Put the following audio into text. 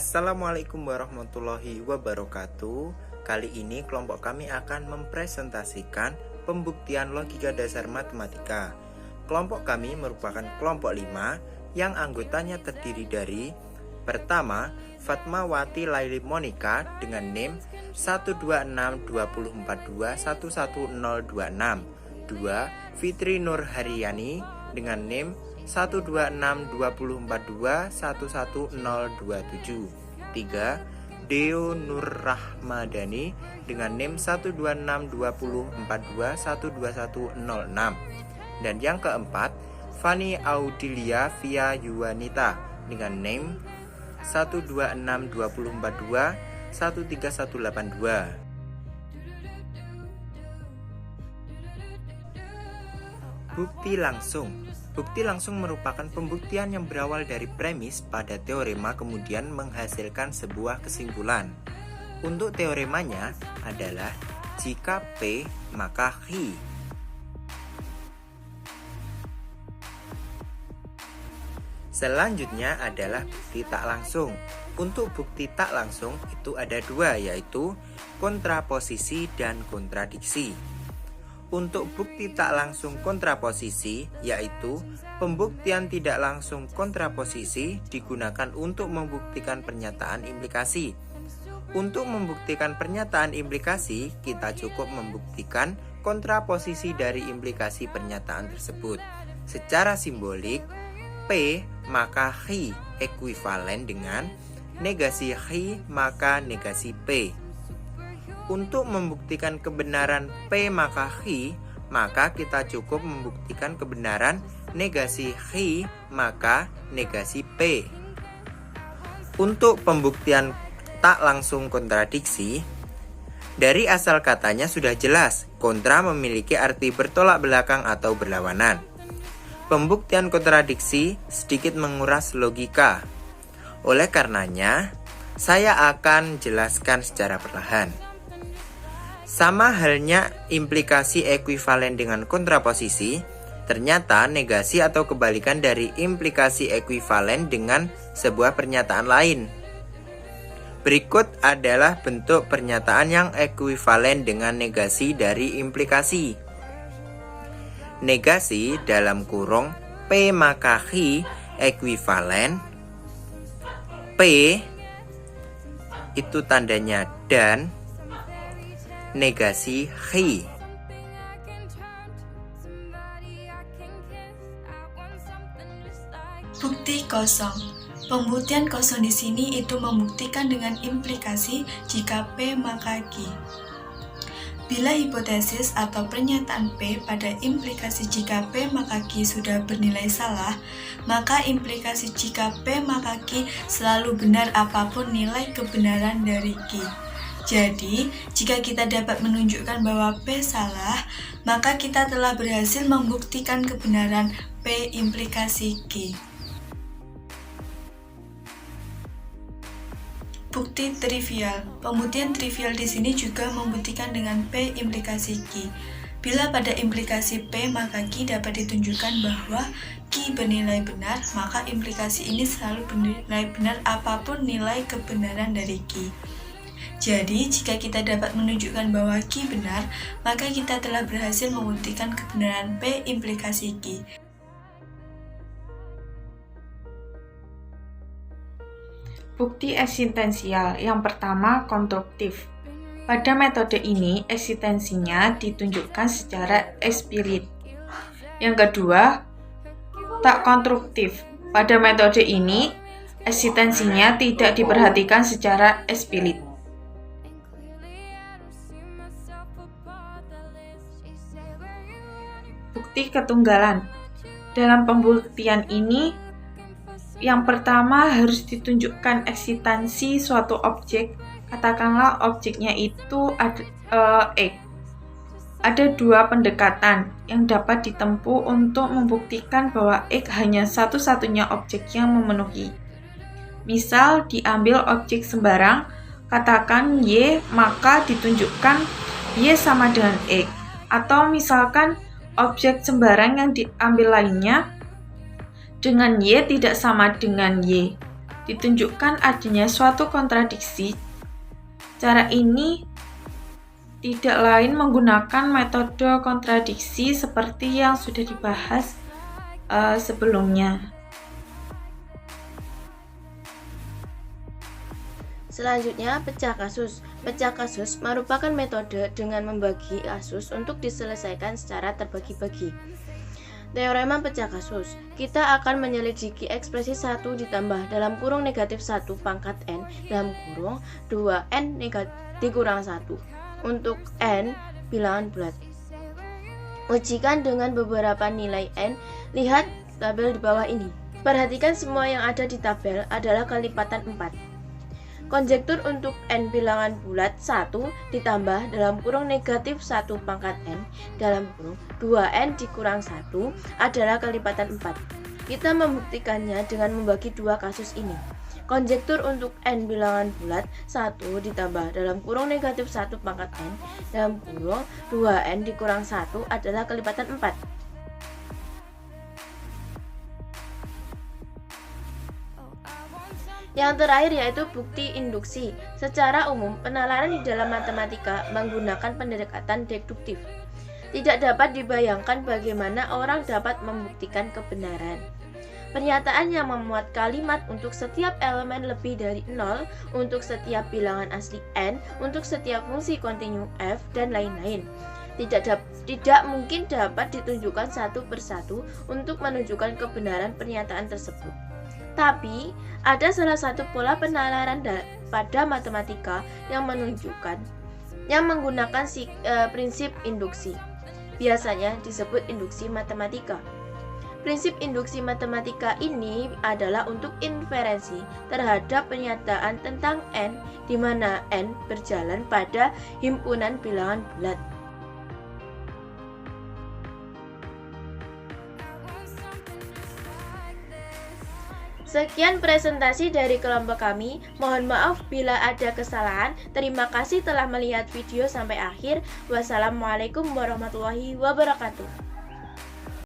Assalamualaikum warahmatullahi wabarakatuh. Kali ini kelompok kami akan mempresentasikan pembuktian logika dasar matematika. Kelompok kami merupakan kelompok 5 yang anggotanya terdiri dari: pertama, Fatmawati Laili Monika dengan NIM 1262042111026. 2. Fitri Nur Haryani dengan NIM 1262042111027. 3. Deo Nur Rahmadani dengan NIM 1262042121106. Dan yang keempat, Fani Audilia Via Yuwanita dengan NIM 1262042131182. Bukti langsung. Bukti langsung merupakan pembuktian yang berawal dari premis pada teorema kemudian menghasilkan sebuah kesimpulan. Untuk teoremanya adalah jika P maka Q. Selanjutnya adalah bukti tak langsung. Untuk bukti tak langsung itu ada dua, yaitu kontraposisi dan kontradiksi. Untuk bukti tak langsung kontraposisi, yaitu pembuktian tidak langsung kontraposisi digunakan untuk membuktikan pernyataan implikasi. Untuk membuktikan pernyataan implikasi, kita cukup membuktikan kontraposisi dari implikasi pernyataan tersebut. Secara simbolik, P maka Q ekuivalen dengan negasi Q maka negasi P. Untuk membuktikan kebenaran P maka Q, maka kita cukup membuktikan kebenaran negasi Q maka negasi P. Untuk pembuktian tak langsung kontradiksi, dari asal katanya sudah jelas, kontra memiliki arti bertolak belakang atau berlawanan. Pembuktian kontradiksi sedikit menguras logika. Oleh karenanya, saya akan jelaskan secara perlahan. Sama halnya implikasi ekuivalen dengan kontraposisi, ternyata negasi atau kebalikan dari implikasi ekuivalen dengan sebuah pernyataan lain. Berikut adalah bentuk pernyataan yang ekuivalen dengan negasi dari implikasi. Negasi dalam kurung P maka Q ekuivalen P itu tandanya dan negasi Q. Bukti kosong. Pembuktian kosong di sini itu membuktikan dengan implikasi jika P maka Q. Bila hipotesis atau pernyataan P pada implikasi jika P maka Q sudah bernilai salah, maka implikasi jika P maka Q selalu benar apapun nilai kebenaran dari Q. Jadi, jika kita dapat menunjukkan bahwa P salah, maka kita telah berhasil membuktikan kebenaran P implikasi Q. Bukti trivial. Pembuktian trivial di sini juga membuktikan dengan P implikasi Q. Bila pada implikasi P maka Q dapat ditunjukkan bahwa Q bernilai benar, maka implikasi ini selalu bernilai benar apapun nilai kebenaran dari Q. Jadi, jika kita dapat menunjukkan bahwa Q benar, maka kita telah berhasil membuktikan kebenaran P implikasi Q. Bukti eksistensial. Yang pertama, konstruktif. Pada metode ini, eksistensinya ditunjukkan secara eksplisit. Yang kedua, tak konstruktif. Pada metode ini, eksistensinya tidak diperhatikan secara eksplisit. Bukti ketunggalan. Dalam pembuktian ini, yang pertama harus ditunjukkan eksistensi suatu objek. Katakanlah objeknya itu X. Ada dua pendekatan yang dapat ditempuh untuk membuktikan bahwa X hanya satu-satunya objek yang memenuhi. Misal diambil objek sembarang, katakan Y, maka ditunjukkan Y sama dengan X. Atau misalkan objek sembarang yang diambil lainnya dengan Y tidak sama dengan Y, ditunjukkan adanya suatu kontradiksi. Cara ini tidak lain menggunakan metode kontradiksi seperti yang sudah dibahas sebelumnya. Selanjutnya, pecah kasus. Pecah kasus merupakan metode dengan membagi kasus untuk diselesaikan secara terbagi-bagi. Teorema pecah kasus. Kita akan menyelidiki ekspresi 1 ditambah dalam kurung negatif 1 pangkat n dalam kurung 2n dikurang 1 untuk n bilangan bulat. Ujikan dengan beberapa nilai n. Lihat tabel di bawah ini. Perhatikan semua yang ada di tabel adalah kelipatan 4. Konjektur untuk n bilangan bulat 1 ditambah dalam kurung negatif 1 pangkat n dalam kurung 2n dikurang 1 adalah kelipatan 4. Kita membuktikannya dengan membagi dua kasus ini. Konjektur untuk n bilangan bulat 1 ditambah dalam kurung negatif 1 pangkat n dalam kurung 2n dikurang 1 adalah kelipatan 4. Yang terakhir yaitu bukti induksi. Secara umum, penalaran di dalam matematika menggunakan pendekatan deduktif. Tidak dapat dibayangkan bagaimana orang dapat membuktikan kebenaran. Pernyataan yang memuat kalimat untuk setiap elemen lebih dari 0, untuk setiap bilangan asli n, untuk setiap fungsi kontinu f, dan lain-lain. Tidak mungkin dapat ditunjukkan satu persatu untuk menunjukkan kebenaran pernyataan tersebut. Tapi, ada salah satu pola penalaran pada matematika yang menggunakan prinsip induksi. Biasanya disebut induksi matematika. Prinsip induksi matematika ini adalah untuk inferensi terhadap pernyataan tentang n, di mana n berjalan pada himpunan bilangan bulat. Sekian presentasi dari kelompok kami. Mohon maaf bila ada kesalahan. Terima kasih telah melihat video sampai akhir. Wassalamualaikum warahmatullahi wabarakatuh.